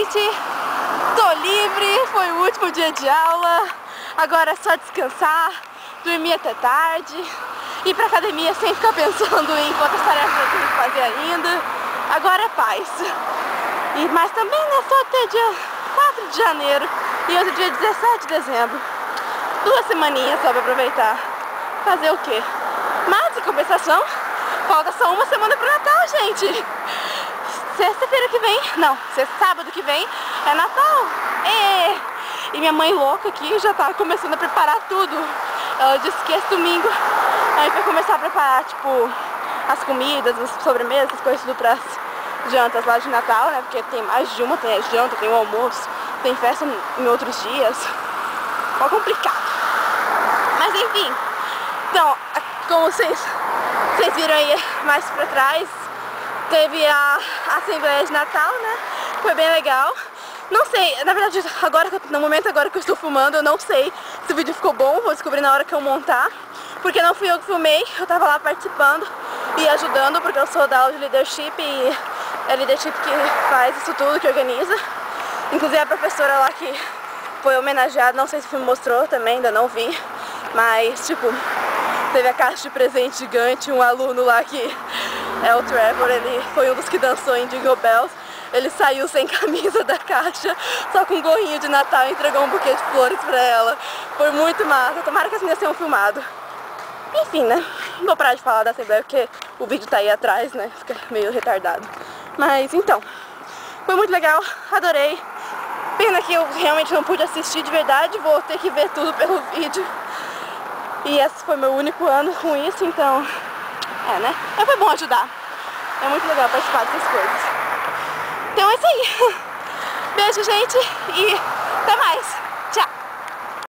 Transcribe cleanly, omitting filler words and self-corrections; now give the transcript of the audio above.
gente! Tô livre, foi o último dia de aula. Agora é só descansar, dormir até tarde, ir pra academia sem ficar pensando em quantas tarefas eu tenho que fazer ainda. Agora é paz. Mas também, né, só até dia 4 de janeiro e hoje é dia 17 de dezembro. 2 semaninhas só pra aproveitar. Fazer o quê? Mas, em compensação, falta só uma semana pro Natal, gente. Sexta-feira que vem, não, sábado que vem é Natal. E minha mãe louca aqui já tá começando a preparar tudo. Ela disse que esse domingo a gente vai começar a preparar, tipo, as comidas, as sobremesas, as coisas tudo pras jantas lá de Natal, né? Porque tem mais de uma, tem a janta, tem o almoço, tem festa em outros dias. Ó, complicado. Mas enfim, então, como vocês viram aí mais pra trás, teve a Assembleia de Natal, né? Foi bem legal. Não sei, na verdade, no momento agora que eu estou filmando, eu não sei se o vídeo ficou bom, vou descobrir na hora que eu montar. Porque não fui eu que filmei, eu tava lá participando e ajudando, porque eu sou da aula de Leadership e é Leadership que faz isso tudo, que organiza. Inclusive a professora lá que foi homenageada, não sei se o filme mostrou também, ainda não vi. Mas, tipo, teve a caixa de presente gigante, um aluno lá que é o Trevor, ele foi um dos que dançou em Jingle Bells. Ele saiu sem camisa da caixa, só com um gorrinho de Natal e entregou um buquê de flores pra ela. Foi muito massa, tomara que as meninas tenham filmado. Enfim, né, não vou parar de falar da Assembleia porque o vídeo tá aí atrás, né, fica meio retardado. Mas então, foi muito legal, adorei. Pena que eu realmente não pude assistir de verdade, vou ter que ver tudo pelo vídeo. E esse foi meu único ano com isso, então, né, mas foi bom ajudar. É muito legal participar dessas coisas. Então é isso aí. Beijo, gente, e até mais.